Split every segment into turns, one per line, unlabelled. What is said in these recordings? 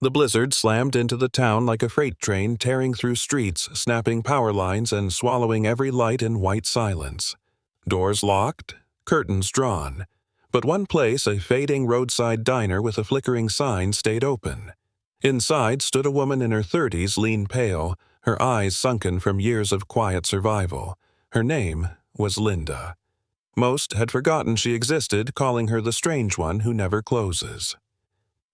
The blizzard slammed into the town like a freight train, tearing through streets, snapping power lines, and swallowing every light in white silence. Doors locked, curtains drawn. But one place, a fading roadside diner with a flickering sign, stayed open. Inside stood a woman in her 30s, lean pale, her eyes sunken from years of quiet survival. Her name was Linda. Most had forgotten she existed, calling her the strange one who never closes.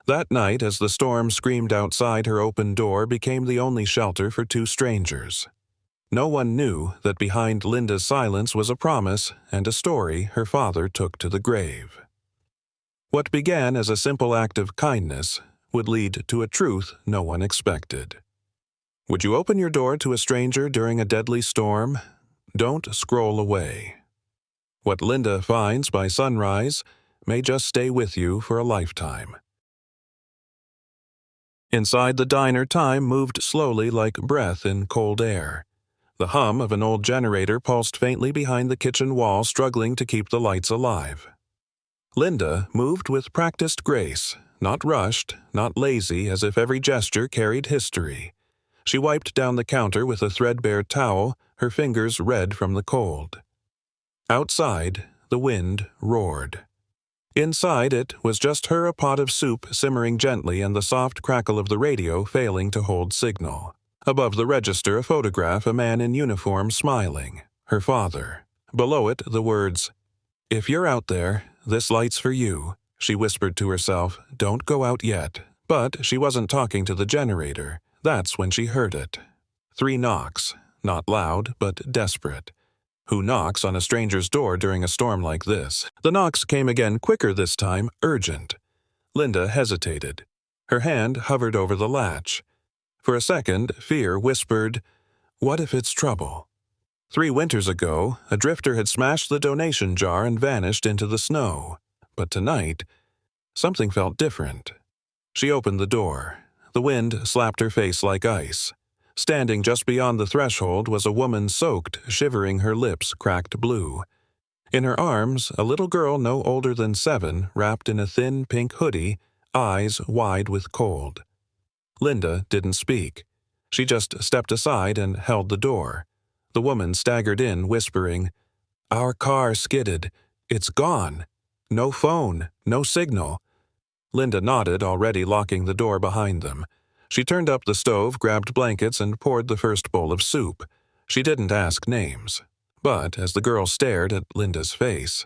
That night, as the storm screamed outside her open door, became the only shelter for two strangers. No one knew that behind Linda's silence was a promise and a story her father took to the grave. What began as a simple act of kindness would lead to a truth no one expected. Would you open your door to a stranger during a deadly storm? Don't scroll away. What Linda finds by sunrise may just stay with you for a lifetime. Inside the diner, time moved slowly like breath in cold air. The hum of an old generator pulsed faintly behind the kitchen wall, struggling to keep the lights alive. Linda moved with practiced grace, not rushed, not lazy, as if every gesture carried history. She wiped down the counter with a threadbare towel, her fingers red from the cold. Outside, the wind roared. Inside it was just her, a pot of soup simmering gently, and the soft crackle of the radio failing to hold signal. Above the register, a photograph, a man in uniform smiling. Her father. Below it, the words, "If you're out there, this light's for you," she whispered to herself. Don't go out yet. But she wasn't talking to the generator. That's when she heard it. 3 knocks. Not loud, but desperate. Who knocks on a stranger's door during a storm like this? The knocks came again, quicker this time, urgent. Linda hesitated. Her hand hovered over the latch. For a second, fear whispered, what if it's trouble? 3 winters ago, a drifter had smashed the donation jar and vanished into the snow. But tonight, something felt different. She opened the door. The wind slapped her face like ice. Standing just beyond the threshold was a woman soaked, shivering, her lips cracked blue. In her arms, a little girl no older than 7, wrapped in a thin pink hoodie, eyes wide with cold. Linda didn't speak. She just stepped aside and held the door. The woman staggered in, whispering, "Our car skidded. It's gone. No phone, no signal." Linda nodded, already locking the door behind them. She turned up the stove, grabbed blankets, and poured the first bowl of soup. She didn't ask names. But as the girl stared at Linda's face,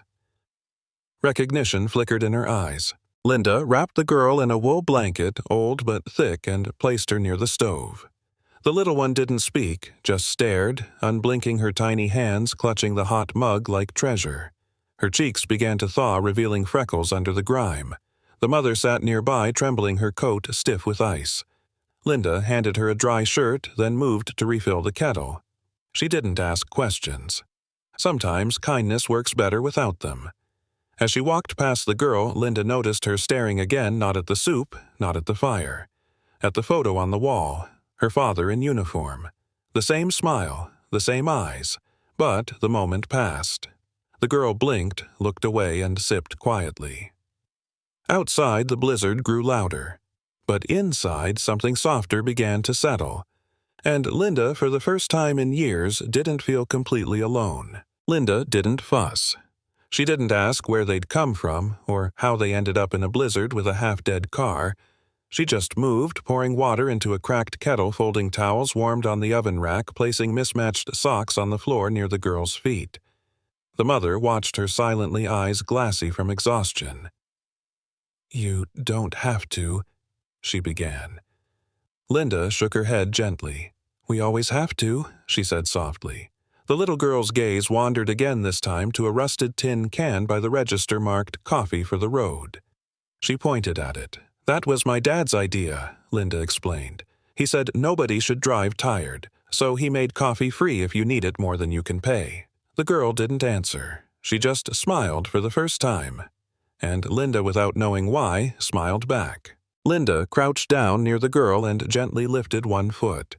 recognition flickered in her eyes. Linda wrapped the girl in a wool blanket, old but thick, and placed her near the stove. The little one didn't speak, just stared, unblinking, her tiny hands clutching the hot mug like treasure. Her cheeks began to thaw, revealing freckles under the grime. The mother sat nearby, trembling, her coat stiff with ice. Linda handed her a dry shirt, then moved to refill the kettle. She didn't ask questions. Sometimes kindness works better without them. As she walked past the girl, Linda noticed her staring again, not at the soup, not at the fire. At the photo on the wall, her father in uniform. The same smile, the same eyes. But the moment passed. The girl blinked, looked away, and sipped quietly. Outside, the blizzard grew louder. But inside, something softer began to settle. And Linda, for the first time in years, didn't feel completely alone. Linda didn't fuss. She didn't ask where they'd come from, or how they ended up in a blizzard with a half-dead car. She just moved, pouring water into a cracked kettle, folding towels warmed on the oven rack, placing mismatched socks on the floor near the girl's feet. The mother watched her silently, eyes glassy from exhaustion. "You don't have to," she began. Linda shook her head gently. "We always have to," she said softly. The little girl's gaze wandered again, this time to a rusted tin can by the register marked "Coffee for the Road." She pointed at it. "That was my dad's idea," Linda explained. "He said nobody should drive tired, so he made coffee free if you need it more than you can pay." The girl didn't answer. She just smiled for the first time. And Linda, without knowing why, smiled back. Linda crouched down near the girl and gently lifted one foot.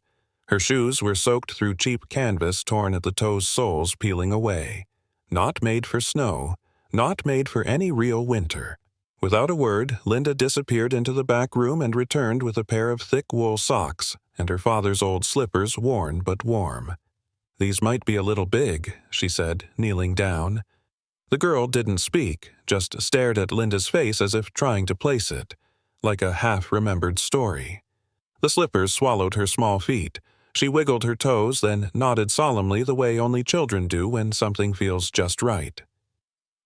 Her shoes were soaked through cheap canvas, torn at the toes' soles, peeling away. Not made for snow, not made for any real winter. Without a word, Linda disappeared into the back room and returned with a pair of thick wool socks and her father's old slippers, worn but warm. "These might be a little big," she said, kneeling down. The girl didn't speak, just stared at Linda's face as if trying to place it, like a half-remembered story. The slippers swallowed her small feet. She wiggled her toes, then nodded solemnly the way only children do when something feels just right.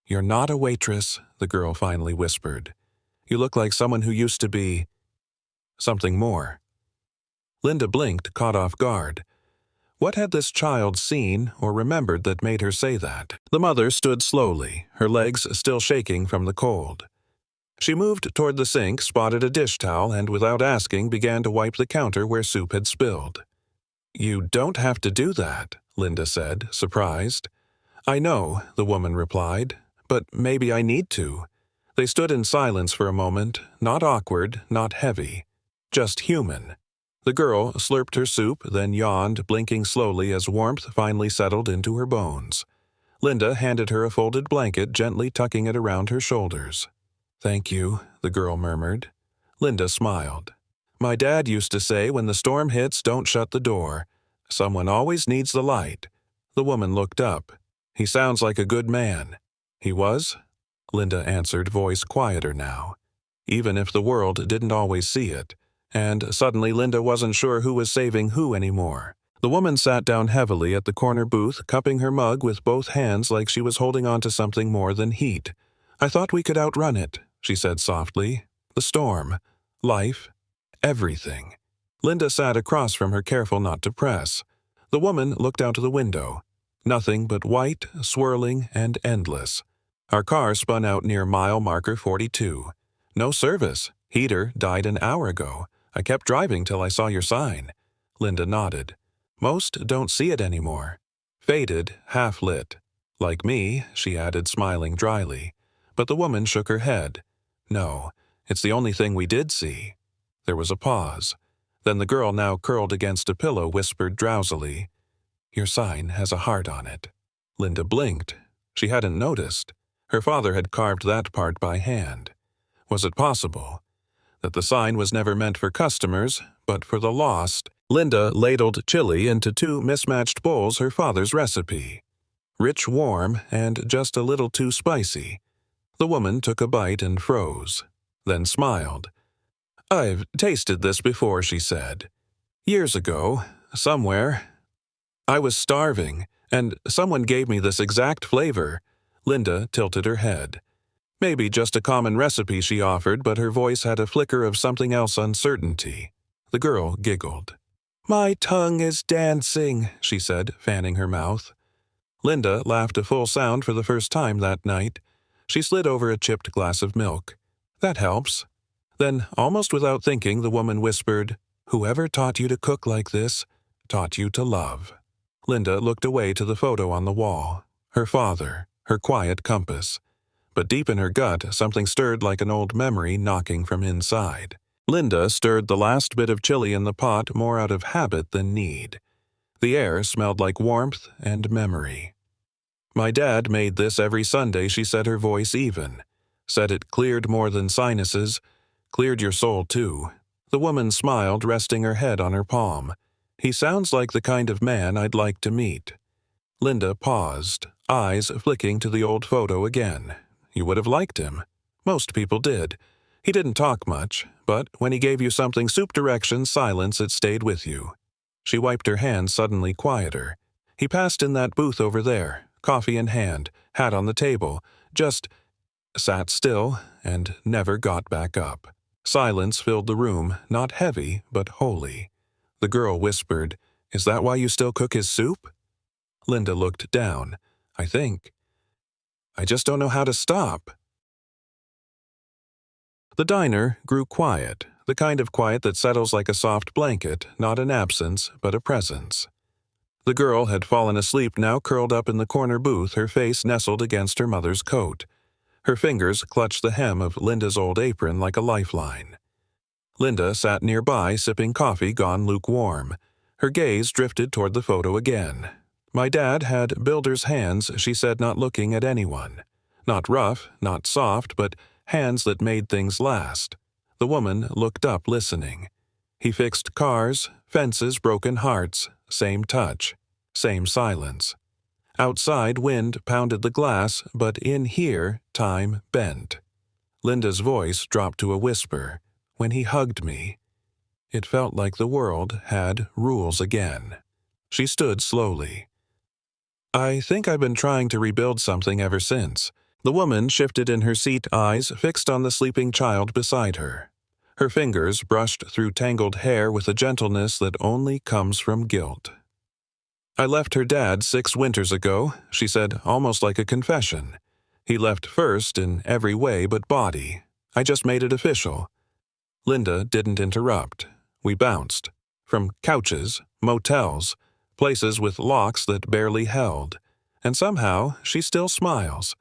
"You're not a waitress," the girl finally whispered. "You look like someone who used to be something more." Linda blinked, caught off guard. What had this child seen or remembered that made her say that? The mother stood slowly, her legs still shaking from the cold. She moved toward the sink, spotted a dish towel, and without asking began to wipe the counter where soup had spilled. "You don't have to do that," Linda said, surprised. "I know," the woman replied, "but maybe I need to." They stood in silence for a moment, not awkward, not heavy, just human. The girl slurped her soup, then yawned, blinking slowly as warmth finally settled into her bones. Linda handed her a folded blanket, gently tucking it around her shoulders. "Thank you," the girl murmured. Linda smiled. "My dad used to say, when the storm hits, don't shut the door. Someone always needs the light." The woman looked up. "He sounds like a good man." "He was?" Linda answered, voice quieter now. Even if the world didn't always see it. And suddenly Linda wasn't sure who was saving who anymore. The woman sat down heavily at the corner booth, cupping her mug with both hands like she was holding on to something more than heat. "I thought we could outrun it," she said softly. "The storm. Life. Everything." Linda sat across from her, careful not to press. The woman looked out the window. Nothing but white, swirling, and endless. "Our car spun out near mile marker 42. No service. Heater died an hour ago. I kept driving till I saw your sign." Linda nodded. "Most don't see it anymore. Faded, half-lit. Like me," she added, smiling dryly. But the woman shook her head. "No, it's the only thing we did see." There was a pause. Then the girl, now curled against a pillow, whispered drowsily, "Your sign has a heart on it." Linda blinked. She hadn't noticed. Her father had carved that part by hand. Was it possible that the sign was never meant for customers, but for the lost? Linda ladled chili into two mismatched bowls, her father's recipe. Rich, warm, and just a little too spicy. The woman took a bite and froze, then smiled. "I've tasted this before," she said. "Years ago, somewhere. I was starving, and someone gave me this exact flavor." Linda tilted her head. Maybe just a common recipe she offered, but her voice had a flicker of something else, uncertainty. The girl giggled. "My tongue is dancing," she said, fanning her mouth. Linda laughed a full sound for the first time that night. She slid over a chipped glass of milk. "That helps." Then, almost without thinking, the woman whispered, "Whoever taught you to cook like this, taught you to love." Linda looked away to the photo on the wall. Her father, her quiet compass. But deep in her gut, something stirred like an old memory knocking from inside. Linda stirred the last bit of chili in the pot more out of habit than need. The air smelled like warmth and memory. "My dad made this every Sunday," she said, her voice even. Said it cleared more than sinuses, cleared your soul too. The woman smiled, resting her head on her palm. "He sounds like the kind of man I'd like to meet." Linda paused, eyes flicking to the old photo again. You would have liked him. Most people did. He didn't talk much, but when he gave you something soup directions, silence, it stayed with you. She wiped her hands, suddenly quieter. He passed in that booth over there, coffee in hand, hat on the table, just sat still and never got back up. Silence filled the room, not heavy, but holy. The girl whispered, "Is that why you still cook his soup?" Linda looked down. "I think. I just don't know how to stop." The diner grew quiet, the kind of quiet that settles like a soft blanket, not an absence, but a presence. The girl had fallen asleep, now curled up in the corner booth, her face nestled against her mother's coat. Her fingers clutched the hem of Linda's old apron like a lifeline. Linda sat nearby, sipping coffee gone lukewarm. Her gaze drifted toward the photo again. "My dad had builder's hands," she said, not looking at anyone. Not rough, not soft, but hands that made things last. The woman looked up, listening. He fixed cars, fences, broken hearts, same touch, same silence. Outside, wind pounded the glass, but in here, time bent. Linda's voice dropped to a whisper. When he hugged me, it felt like the world had rules again. She stood slowly. I think I've been trying to rebuild something ever since. The woman shifted in her seat, eyes fixed on the sleeping child beside her. Her fingers brushed through tangled hair with a gentleness that only comes from guilt. I left her dad 6 winters ago, she said, almost like a confession. He left first in every way but body. I just made it official. Linda didn't interrupt. We bounced. From couches, motels, places with locks that barely held. And somehow, she still smiles.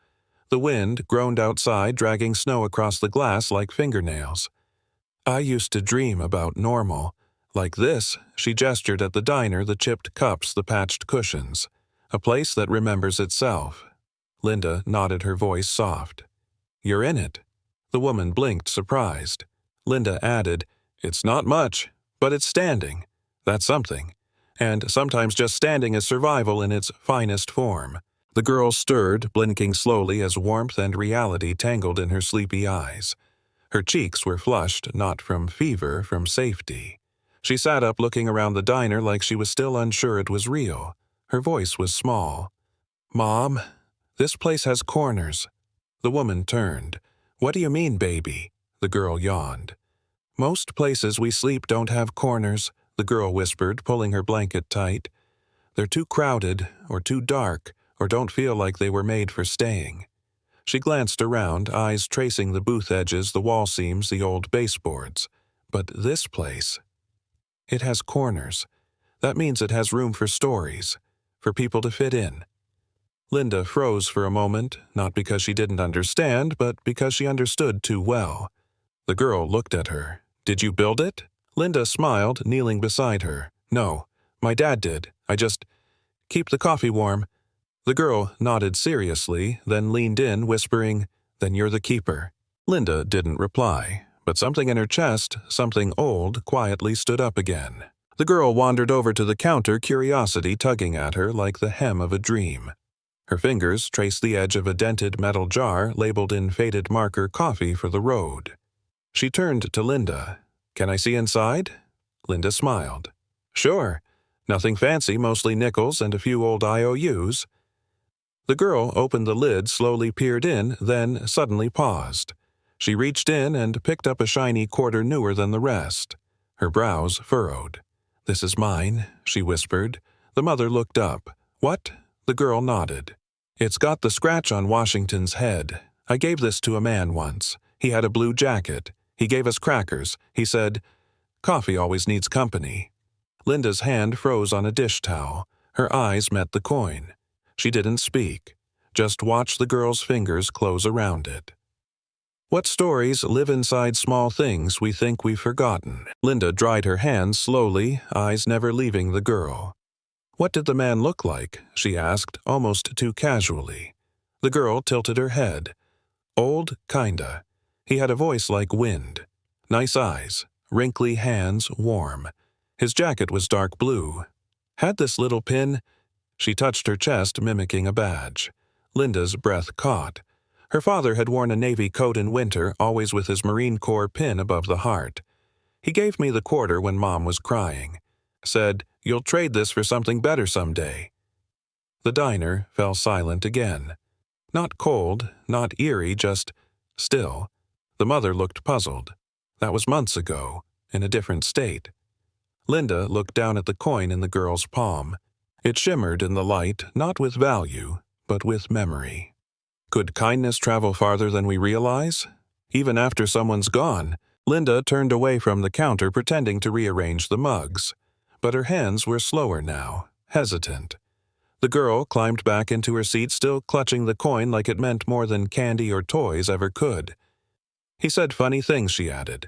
The wind groaned outside, dragging snow across the glass like fingernails. I used to dream about normal. Like this, she gestured at the diner, the chipped cups, the patched cushions. A place that remembers itself. Linda nodded, her voice soft. You're in it. The woman blinked, surprised. Linda added, It's not much, but it's standing. That's something. And sometimes just standing is survival in its finest form. The girl stirred, blinking slowly as warmth and reality tangled in her sleepy eyes. Her cheeks were flushed, not from fever, from safety. She sat up, looking around the diner like she was still unsure it was real. Her voice was small. Mom, this place has corners. The woman turned. What do you mean, baby? The girl yawned. Most places we sleep don't have corners, the girl whispered, pulling her blanket tight. They're too crowded, or too dark, or don't feel like they were made for staying. She glanced around, eyes tracing the booth edges, the wall seams, the old baseboards. But this place, it has corners. That means it has room for stories, for people to fit in. Linda froze for a moment, not because she didn't understand, but because she understood too well. The girl looked at her. Did you build it? Linda smiled, kneeling beside her. No, my dad did. I just keep the coffee warm. The girl nodded seriously, then leaned in, whispering, Then you're the keeper. Linda didn't reply, but something in her chest, something old, quietly stood up again. The girl wandered over to the counter, curiosity tugging at her like the hem of a dream. Her fingers traced the edge of a dented metal jar labeled in faded marker coffee for the road. She turned to Linda. Can I see inside? Linda smiled. Sure. Nothing fancy, mostly nickels and a few old IOUs. The girl opened the lid, slowly peered in, then suddenly paused. She reached in and picked up a shiny quarter newer than the rest. Her brows furrowed. This is mine, she whispered. The mother looked up. What? The girl nodded. It's got the scratch on Washington's head. I gave this to a man once. He had a blue jacket. He gave us crackers. He said, Coffee always needs company. Linda's hand froze on a dish towel. Her eyes met the coin. She didn't speak, just watched the girl's fingers close around it. What stories live inside small things we think we've forgotten? Linda dried her hands slowly, eyes never leaving the girl. What did the man look like? She asked, almost too casually. The girl tilted her head. Old, kinda. He had a voice like wind. Nice eyes, wrinkly hands, warm. His jacket was dark blue. Had this little pin. She touched her chest, mimicking a badge. Linda's breath caught. Her father had worn a navy coat in winter, always with his Marine Corps pin above the heart. He gave me the quarter when Mom was crying. Said, You'll trade this for something better someday. The diner fell silent again. Not cold, not eerie, just still. The mother looked puzzled. That was months ago, in a different state. Linda looked down at the coin in the girl's palm. It shimmered in the light, not with value, but with memory. Could kindness travel farther than we realize? Even after someone's gone, Linda turned away from the counter, pretending to rearrange the mugs. But her hands were slower now, hesitant. The girl climbed back into her seat, still clutching the coin like it meant more than candy or toys ever could. He said funny things, she added.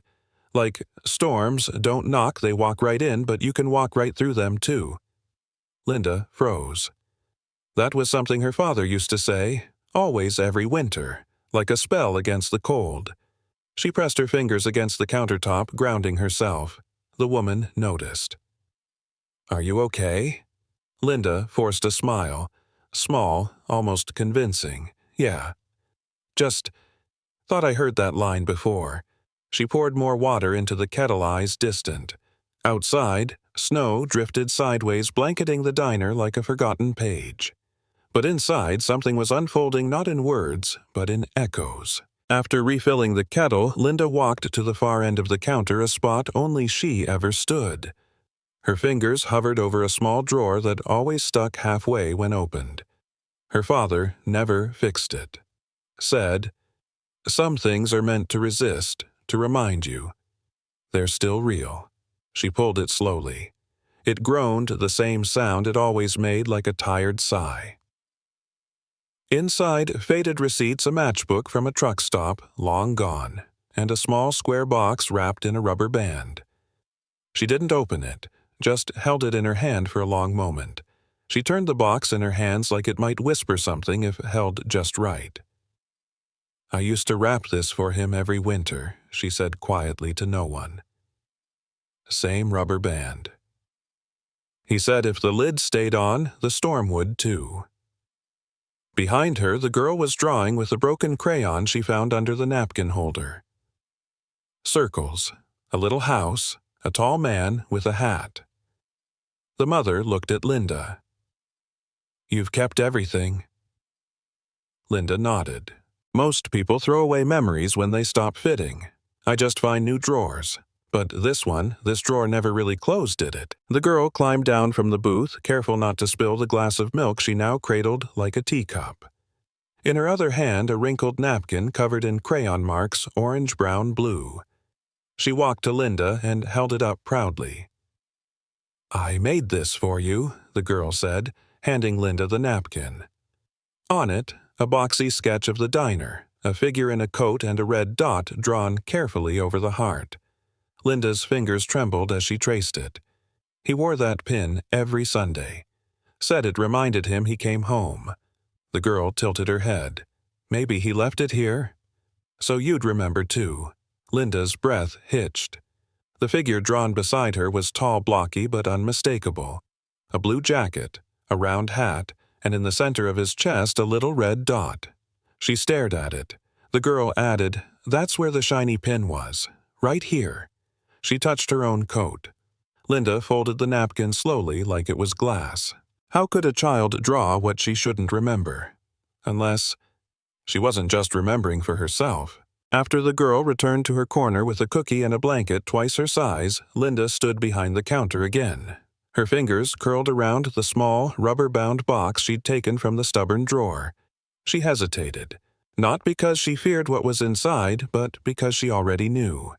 Like, storms don't knock, they walk right in, but you can walk right through them too. Linda froze. That was something her father used to say, always every winter, like a spell against the cold. She pressed her fingers against the countertop, grounding herself. The woman noticed. "Are you okay?" Linda forced a smile. Small, almost convincing. "Yeah. Just thought I heard that line before." She poured more water into the kettle, eyes distant. Outside, snow drifted sideways, blanketing the diner like a forgotten page. But inside, something was unfolding not in words, but in echoes. After refilling the kettle, Linda walked to the far end of the counter, a spot only she ever stood. Her fingers hovered over a small drawer that always stuck halfway when opened. Her father never fixed it. Said, "Some things are meant to resist, to remind you. They're still real." She pulled it slowly. It groaned the same sound it always made, like a tired sigh. Inside, faded receipts, a matchbook from a truck stop, long gone, and a small square box wrapped in a rubber band. She didn't open it, just held it in her hand for a long moment. She turned the box in her hands like it might whisper something if held just right. "I used to wrap this for him every winter," she said quietly to no one. Same rubber band. He said if the lid stayed on, the storm would too. Behind her, the girl was drawing with a broken crayon she found under the napkin holder. Circles, a little house, a tall man with a hat. The mother looked at Linda. "You've kept everything." Linda nodded. "Most people throw away memories when they stop fitting. I just find new drawers. But this drawer never really closed, did it?" The girl climbed down from the booth, careful not to spill the glass of milk she now cradled like a teacup. In her other hand, a wrinkled napkin covered in crayon marks, orange, brown, blue. She walked to Linda and held it up proudly. "I made this for you," the girl said, handing Linda the napkin. On it, a boxy sketch of the diner, a figure in a coat and a red dot drawn carefully over the heart. Linda's fingers trembled as she traced it. He wore that pin every Sunday. Said it reminded him he came home. The girl tilted her head. "Maybe he left it here? So you'd remember too." Linda's breath hitched. The figure drawn beside her was tall, blocky, but unmistakable. A blue jacket, a round hat, and in the center of his chest a little red dot. She stared at it. The girl added, "That's where the shiny pin was. Right here." She touched her own coat. Linda folded the napkin slowly like it was glass. How could a child draw what she shouldn't remember? Unless she wasn't just remembering for herself. After the girl returned to her corner with a cookie and a blanket twice her size, Linda stood behind the counter again. Her fingers curled around the small, rubber-bound box she'd taken from the stubborn drawer. She hesitated, not because she feared what was inside, but because she already knew.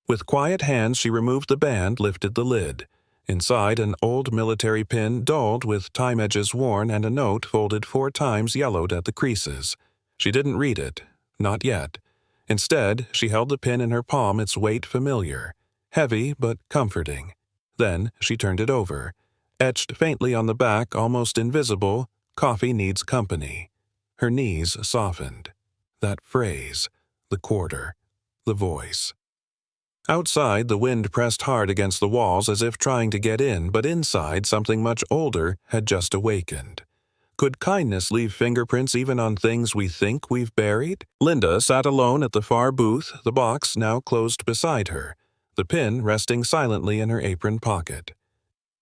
With quiet hands, she removed the band, lifted the lid. Inside, an old military pin, dulled with time edges worn, and a note folded 4 times, yellowed at the creases. She didn't read it. Not yet. Instead, she held the pin in her palm, its weight familiar. Heavy, but comforting. Then she turned it over. Etched faintly on the back, almost invisible, "Coffee needs company." Her knees softened. That phrase, the quarter, the voice. Outside, the wind pressed hard against the walls as if trying to get in, but inside, something much older had just awakened. Could kindness leave fingerprints even on things we think we've buried? Linda sat alone at the far booth, the box now closed beside her, the pin resting silently in her apron pocket.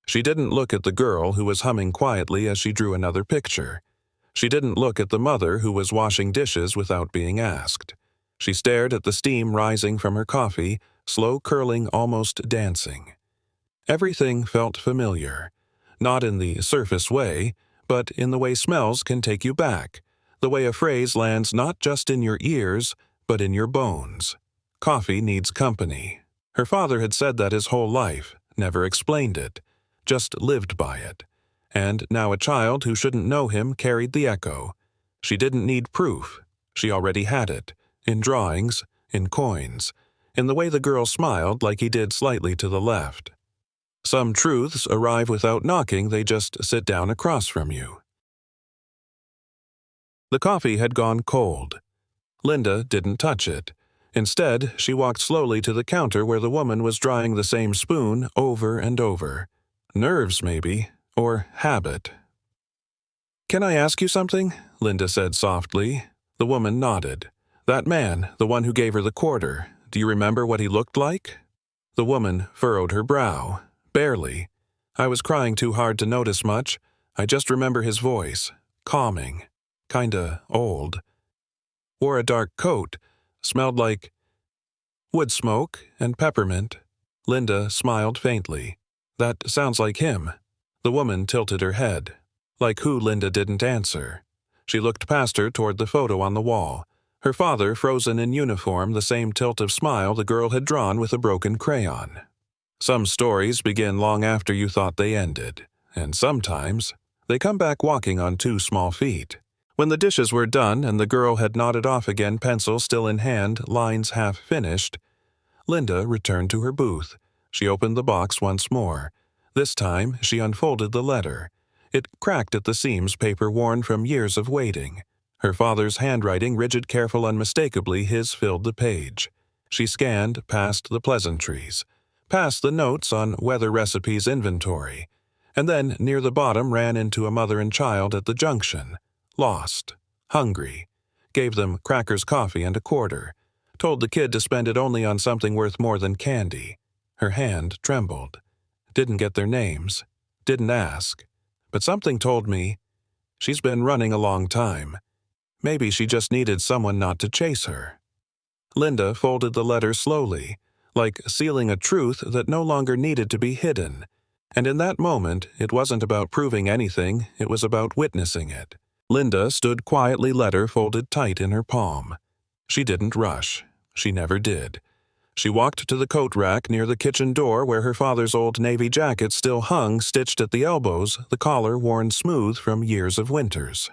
She didn't look at the girl who was humming quietly as she drew another picture. She didn't look at the mother who was washing dishes without being asked. She stared at the steam rising from her coffee, slow curling, almost dancing. Everything felt familiar, not in the surface way, but in the way smells can take you back, the way a phrase lands not just in your ears, but in your bones. Coffee needs company. Her father had said that his whole life, never explained it, just lived by it. And now a child who shouldn't know him carried the echo. She didn't need proof. She already had it, in drawings, in coins, in the way the girl smiled like he did slightly to the left. Some truths arrive without knocking, they just sit down across from you. The coffee had gone cold. Linda didn't touch it. Instead, she walked slowly to the counter where the woman was drying the same spoon over and over. Nerves, maybe, or habit. "Can I ask you something?" Linda said softly. The woman nodded. "That man, the one who gave her the quarter, do you remember what he looked like?" The woman furrowed her brow. "Barely. I was crying too hard to notice much. I just remember his voice. Calming. Kinda old. Wore a dark coat. Smelled like wood smoke and peppermint." Linda smiled faintly. "That sounds like him." The woman tilted her head. Like who? Linda didn't answer. She looked past her toward the photo on the wall. Her father frozen in uniform, the same tilt of smile the girl had drawn with a broken crayon. Some stories begin long after you thought they ended, and sometimes they come back walking on 2 small feet. When the dishes were done and the girl had nodded off again, pencil still in hand, lines half finished, Linda returned to her booth. She opened the box once more. This time she unfolded the letter. It cracked at the seams, paper worn from years of waiting. Her father's handwriting, rigid, careful, unmistakably his, filled the page. She scanned past the pleasantries, past the notes on weather recipes inventory, and then near the bottom ran into a mother and child at the junction. Lost. Hungry. Gave them crackers, coffee, and a quarter. Told the kid to spend it only on something worth more than candy. Her hand trembled. Didn't get their names. Didn't ask. But something told me, she's been running a long time. Maybe she just needed someone not to chase her. Linda folded the letter slowly, like sealing a truth that no longer needed to be hidden. And in that moment, it wasn't about proving anything, it was about witnessing it. Linda stood quietly, letter folded tight in her palm. She didn't rush. She never did. She walked to the coat rack near the kitchen door where her father's old navy jacket still hung, stitched at the elbows, the collar worn smooth from years of winters.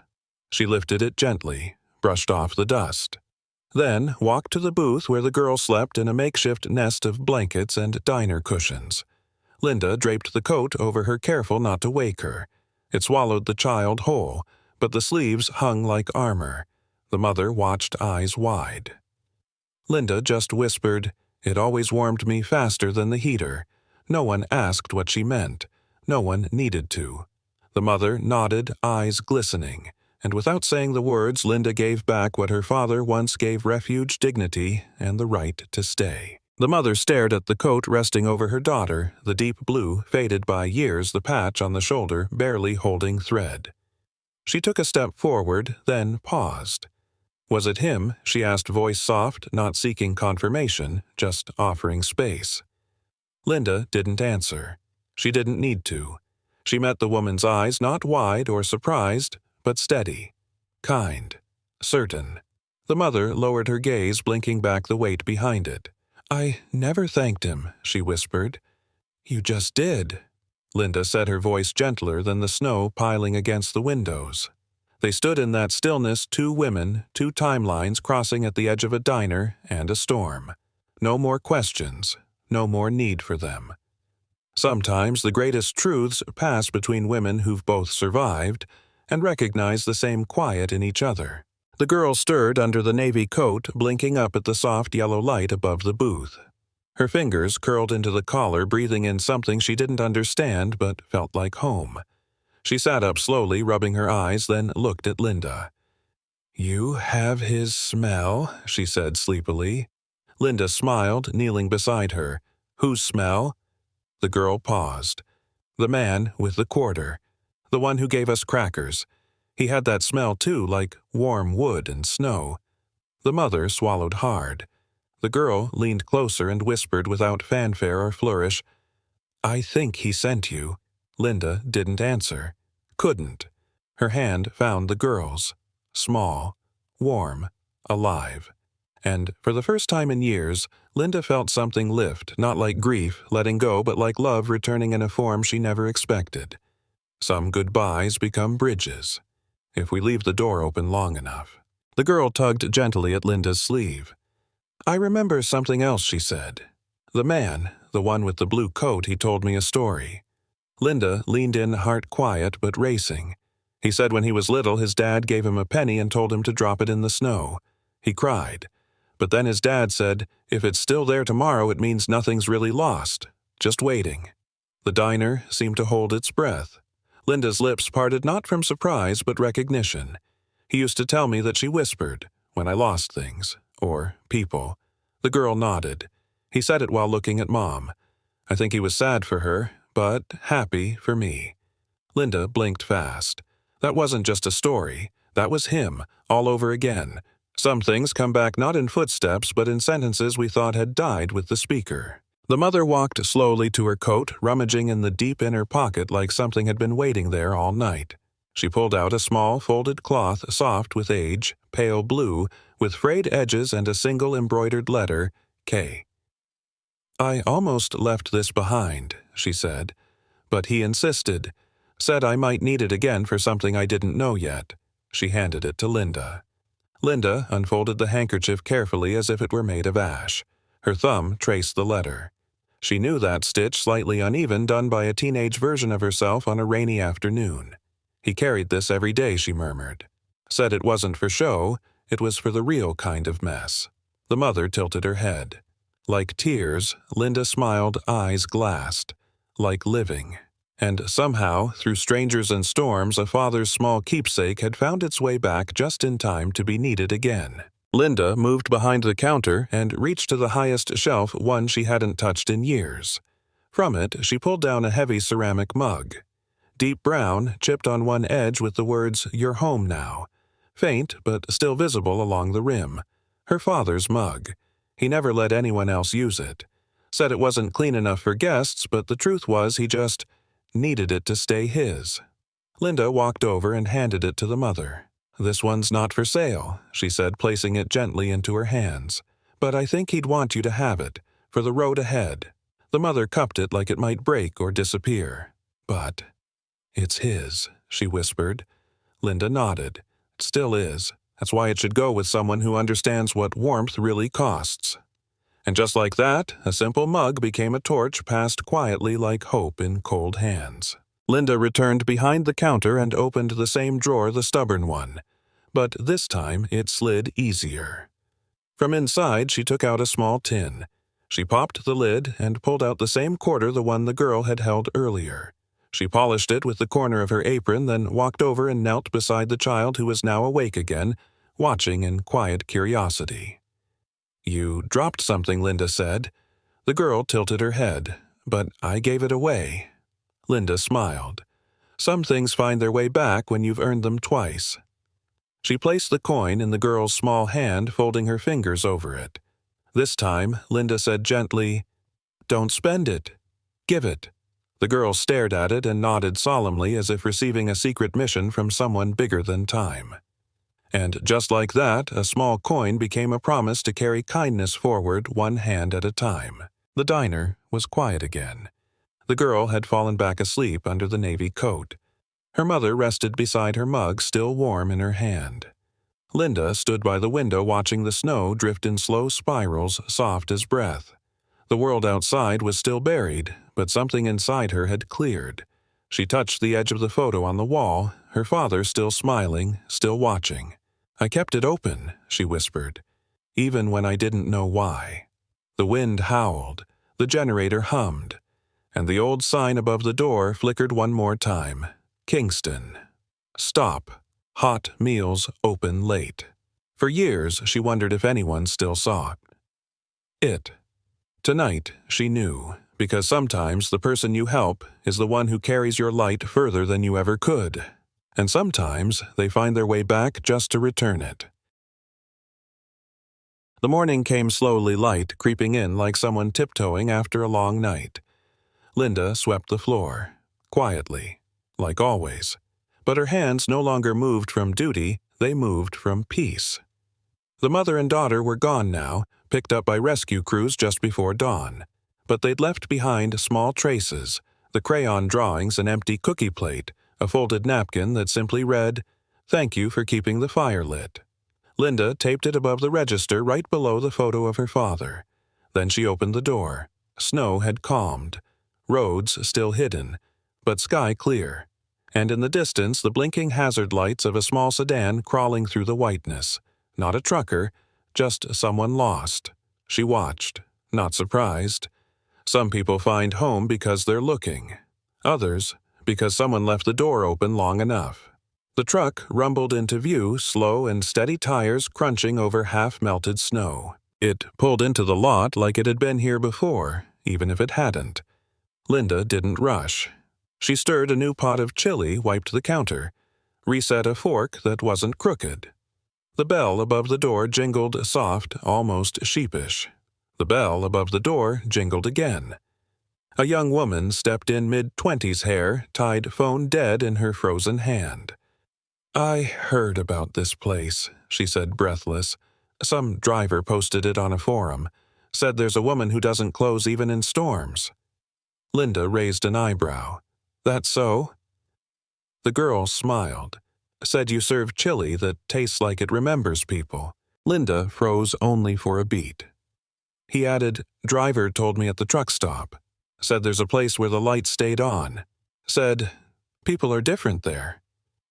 She lifted it gently, brushed off the dust. Then walked to the booth where the girl slept in a makeshift nest of blankets and diner cushions. Linda draped the coat over her, careful not to wake her. It swallowed the child whole, but the sleeves hung like armor. The mother watched, eyes wide. Linda just whispered, "It always warmed me faster than the heater." No one asked what she meant. No one needed to. The mother nodded, eyes glistening, and without saying the words, Linda gave back what her father once gave: refuge, dignity, and the right to stay. The mother stared at the coat resting over her daughter, the deep blue, faded by years, the patch on the shoulder barely holding thread. She took a step forward, then paused. Was it him? She asked, voice soft, not seeking confirmation, just offering space. Linda didn't answer. She didn't need to. She met the woman's eyes, not wide or surprised, but steady, kind, certain. The mother lowered her gaze, blinking back the weight behind it. "I never thanked him," she whispered. "You just did," Linda said, her voice gentler than the snow piling against the windows. They stood in that stillness, 2 women, 2 timelines crossing at the edge of a diner and a storm. No more questions, no more need for them. Sometimes the greatest truths pass between women who've both survived and recognize the same quiet in each other. The girl stirred under the navy coat, blinking up at the soft yellow light above the booth. Her fingers curled into the collar, breathing in something she didn't understand but felt like home. She sat up slowly, rubbing her eyes, then looked at Linda. "You have his smell," she said sleepily. Linda smiled, kneeling beside her. "Whose smell?" The girl paused. "The man with the quarter. The one who gave us crackers. He had that smell too, like warm wood and snow." The mother swallowed hard. The girl leaned closer and whispered without fanfare or flourish, "I think he sent you." Linda didn't answer. Couldn't. Her hand found the girl's. Small, warm, alive. And for the first time in years, Linda felt something lift, not like grief, letting go, but like love returning in a form she never expected. Some goodbyes become bridges, if we leave the door open long enough. The girl tugged gently at Linda's sleeve. "I remember something else," she said. "The man, the one with the blue coat, he told me a story." Linda leaned in, heart quiet but racing. He said when he was little, his dad gave him a penny and told him to drop it in the snow. He cried. But then his dad said, if it's still there tomorrow, it means nothing's really lost. Just waiting. The diner seemed to hold its breath. Linda's lips parted not from surprise but recognition. He used to tell me that she whispered when I lost things, or people. The girl nodded. He said it while looking at Mom. I think he was sad for her, but happy for me. Linda blinked fast. That wasn't just a story. That was him, all over again. Some things come back not in footsteps but in sentences we thought had died with the speaker. The mother walked slowly to her coat, rummaging in the deep inner pocket like something had been waiting there all night. She pulled out a small folded cloth, soft with age, pale blue, with frayed edges and a single embroidered letter, K. I almost left this behind, she said, but he insisted. Said I might need it again for something I didn't know yet. She handed it to Linda. Linda unfolded the handkerchief carefully as if it were made of ash. Her thumb traced the letter. She knew that stitch, slightly uneven, done by a teenage version of herself on a rainy afternoon. He carried this every day, she murmured. Said it wasn't for show, it was for the real kind of mess. The mother tilted her head. Like tears, Linda smiled, eyes glassed. Like living. And somehow, through strangers and storms, a father's small keepsake had found its way back just in time to be needed again. Linda moved behind the counter and reached to the highest shelf, one she hadn't touched in years. From it, she pulled down a heavy ceramic mug. Deep brown, chipped on one edge with the words, "You're home now." Faint, but still visible along the rim. Her father's mug. He never let anyone else use it. Said it wasn't clean enough for guests, but the truth was he just needed it to stay his. Linda walked over and handed it to the mother. This one's not for sale, she said, placing it gently into her hands. But I think he'd want you to have it, for the road ahead. The mother cupped it like it might break or disappear. But it's his, she whispered. Linda nodded. It still is. That's why it should go with someone who understands what warmth really costs. And just like that, a simple mug became a torch passed quietly like hope in cold hands. Linda returned behind the counter and opened the same drawer, the stubborn one. But this time it slid easier. From inside, she took out a small tin. She popped the lid and pulled out the same quarter the one the girl had held earlier. She polished it with the corner of her apron, then walked over and knelt beside the child who was now awake again, watching in quiet curiosity. You dropped something, Linda said. The girl tilted her head. But I gave it away. Linda smiled. Some things find their way back when you've earned them twice. She placed the coin in the girl's small hand, folding her fingers over it. This time, Linda said gently, "Don't spend it. Give it." The girl stared at it and nodded solemnly as if receiving a secret mission from someone bigger than time. And just like that, a small coin became a promise to carry kindness forward one hand at a time. The diner was quiet again. The girl had fallen back asleep under the navy coat. Her mother rested beside her mug, still warm in her hand. Linda stood by the window watching the snow drift in slow spirals, soft as breath. The world outside was still buried, but something inside her had cleared. She touched the edge of the photo on the wall, her father still smiling, still watching. I kept it open, she whispered, even when I didn't know why. The wind howled, the generator hummed, and the old sign above the door flickered one more time. Kingston. Stop. Hot meals open late. For years, she wondered if anyone still saw it. Tonight, she knew, because sometimes the person you help is the one who carries your light further than you ever could. And sometimes they find their way back just to return it. The morning came slowly light, creeping in like someone tiptoeing after a long night. Linda swept the floor, quietly, like always. But her hands no longer moved from duty, they moved from peace. The mother and daughter were gone now, picked up by rescue crews just before dawn. But they'd left behind small traces, the crayon drawings, an empty cookie plate, a folded napkin that simply read, "Thank you for keeping the fire lit." Linda taped it above the register right below the photo of her father. Then she opened the door. Snow had calmed. Roads still hidden, but sky clear. And in the distance the blinking hazard lights of a small sedan crawling through the whiteness. Not a trucker, just someone lost. She watched, not surprised. Some people find home because they're looking. Others, because someone left the door open long enough. The truck rumbled into view, slow and steady tires crunching over half-melted snow. It pulled into the lot like it had been here before, even if it hadn't. Linda didn't rush. She stirred a new pot of chili, wiped the counter, reset a fork that wasn't crooked. The bell above the door jingled soft, almost sheepish. The bell above the door jingled again. A young woman stepped in mid-20s, hair tied phone dead in her frozen hand. "I heard about this place," she said, breathless. "Some driver posted it on a forum. Said there's a woman who doesn't close even in storms." Linda raised an eyebrow. "That so?" The girl smiled. "Said you serve chili that tastes like it remembers people." Linda froze only for a beat. He added, "Driver told me at the truck stop. Said there's a place where the lights stayed on. Said, people are different there."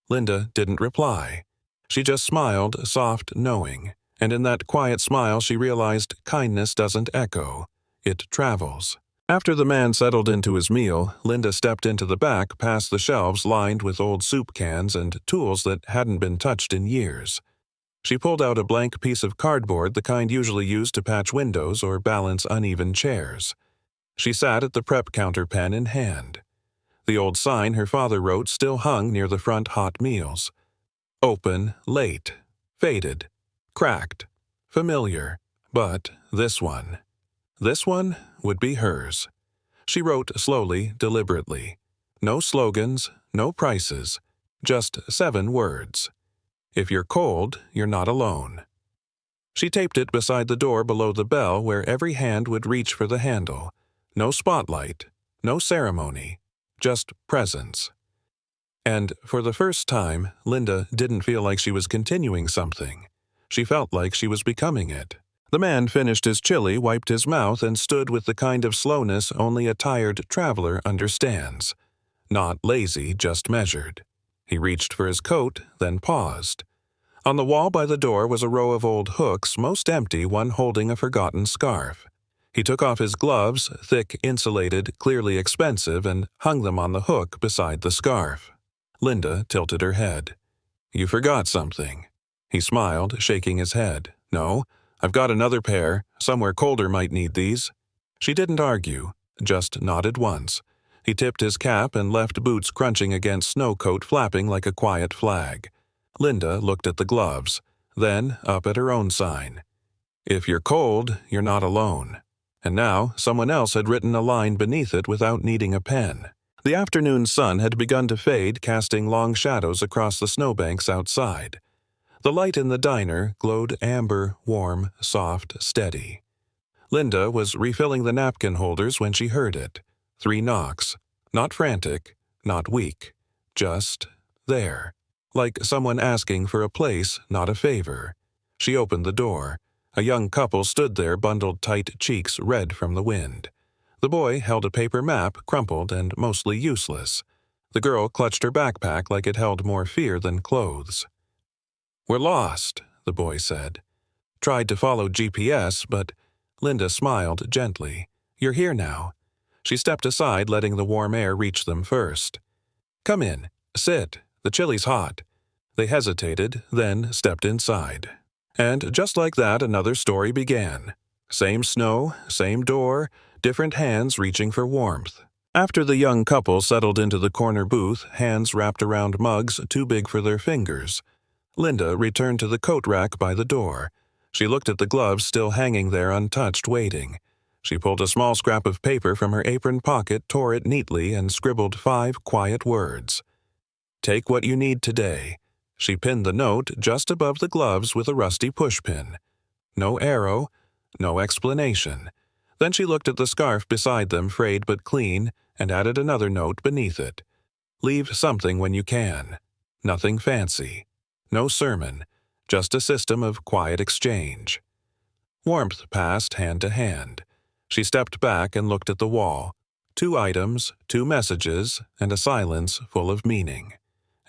Linda didn't reply. She just smiled, soft, knowing, and in that quiet smile she realized kindness doesn't echo. It travels. After the man settled into his meal, Linda stepped into the back past the shelves lined with old soup cans and tools that hadn't been touched in years. She pulled out a blank piece of cardboard, the kind usually used to patch windows or balance uneven chairs. She sat at the prep counter, pen in hand. The old sign her father wrote still hung near the front hot meals. Open, late, faded, cracked, familiar, but this one would be hers. She wrote slowly, deliberately. No slogans, no prices, just 7 words. If you're cold, you're not alone. She taped it beside the door below the bell where every hand would reach for the handle. No spotlight, no ceremony, just presence. And for the first time, Linda didn't feel like she was continuing something. She felt like she was becoming it. The man finished his chili, wiped his mouth, and stood with the kind of slowness only a tired traveler understands. Not lazy, just measured. He reached for his coat, then paused. On the wall by the door was a row of old hooks, most empty, one holding a forgotten scarf. He took off his gloves, thick, insulated, clearly expensive, and hung them on the hook beside the scarf. Linda tilted her head. "You forgot something." He smiled, shaking his head. "No, I've got another pair. Somewhere colder might need these." She didn't argue, just nodded once. He tipped his cap and left boots crunching against snow coat flapping like a quiet flag. Linda looked at the gloves, then up at her own sign. "If you're cold, you're not alone." And now someone else had written a line beneath it without needing a pen. The afternoon sun had begun to fade, casting long shadows across the snowbanks outside. The light in the diner glowed amber, warm, soft, steady. Linda was refilling the napkin holders when she heard it. 3 knocks. Not frantic, not weak. Just there. Like someone asking for a place, not a favor. She opened the door. A young couple stood there, bundled tight, cheeks red from the wind. The boy held a paper map, crumpled and mostly useless. The girl clutched her backpack like it held more fear than clothes. "We're lost," the boy said. "Tried to follow GPS, but—" Linda smiled gently. "You're here now." She stepped aside, letting the warm air reach them first. "Come in. Sit. The chili's hot." They hesitated, then stepped inside. And just like that, another story began. Same snow, same door, different hands reaching for warmth. After the young couple settled into the corner booth, hands wrapped around mugs too big for their fingers, Linda returned to the coat rack by the door. She looked at the gloves still hanging there untouched, waiting. She pulled a small scrap of paper from her apron pocket, tore it neatly, and scribbled 5 quiet words. "Take what you need today." She pinned the note just above the gloves with a rusty pushpin. No arrow, no explanation. Then she looked at the scarf beside them, frayed but clean, and added another note beneath it. "Leave something when you can." Nothing fancy. No sermon, just a system of quiet exchange. Warmth passed hand to hand. She stepped back and looked at the wall. 2 items, 2 messages, and a silence full of meaning.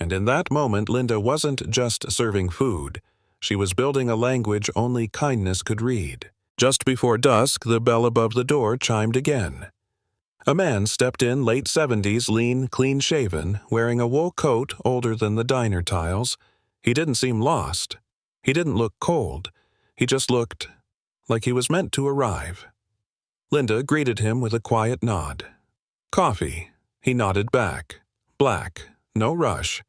And in that moment, Linda wasn't just serving food. She was building a language only kindness could read. Just before dusk, the bell above the door chimed again. A man stepped in, late 70s, lean, clean-shaven, wearing a wool coat older than the diner tiles. He didn't seem lost. He didn't look cold. He just looked like he was meant to arrive. Linda greeted him with a quiet nod. "Coffee." He nodded back. Black. No rush.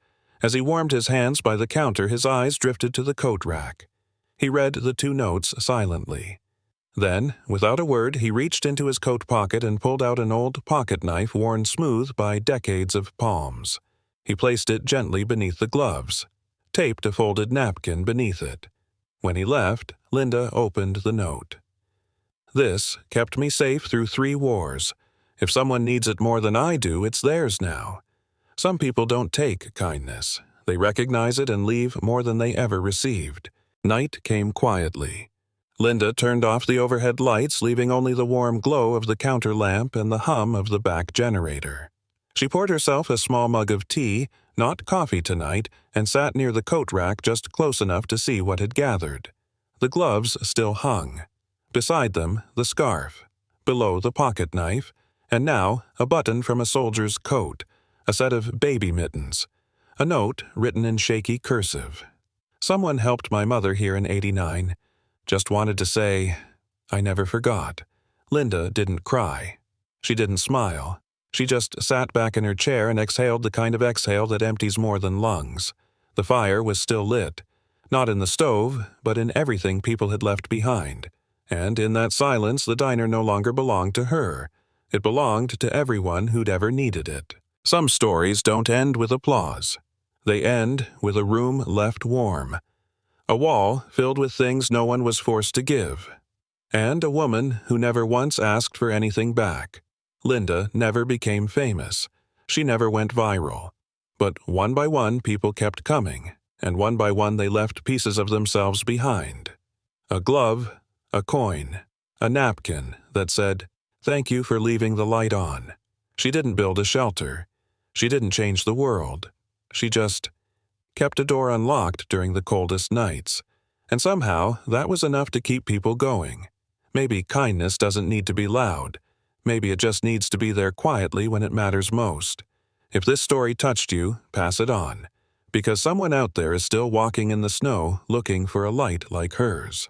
As he warmed his hands by the counter, his eyes drifted to the coat rack. He read the 2 notes silently. Then, without a word, he reached into his coat pocket and pulled out an old pocket knife worn smooth by decades of palms. He placed it gently beneath the gloves, taped a folded napkin beneath it. When he left, Linda opened the note. "This kept me safe through 3 wars. If someone needs it more than I do, it's theirs now. Some people don't take kindness. They recognize it and leave more than they ever received." Night came quietly. Linda turned off the overhead lights, leaving only the warm glow of the counter lamp and the hum of the back generator. She poured herself a small mug of tea, not coffee tonight, and sat near the coat rack just close enough to see what had gathered. The gloves still hung. Beside them, the scarf. Below, the pocket knife. And now, a button from a soldier's coat. A set of baby mittens. A note written in shaky cursive. "Someone helped my mother here in '89. Just wanted to say, I never forgot." Linda didn't cry. She didn't smile. She just sat back in her chair and exhaled the kind of exhale that empties more than lungs. The fire was still lit. Not in the stove, but in everything people had left behind. And in that silence, the diner no longer belonged to her. It belonged to everyone who'd ever needed it. Some stories don't end with applause. They end with a room left warm. A wall filled with things no one was forced to give. And a woman who never once asked for anything back. Linda never became famous. She never went viral. But one by one, people kept coming, and one by one they left pieces of themselves behind. A glove, a coin, a napkin that said, "Thank you for leaving the light on." She didn't build a shelter. She didn't change the world. She just kept a door unlocked during the coldest nights. And somehow, that was enough to keep people going. Maybe kindness doesn't need to be loud. Maybe it just needs to be there quietly when it matters most. If this story touched you, pass it on. Because someone out there is still walking in the snow looking for a light like hers.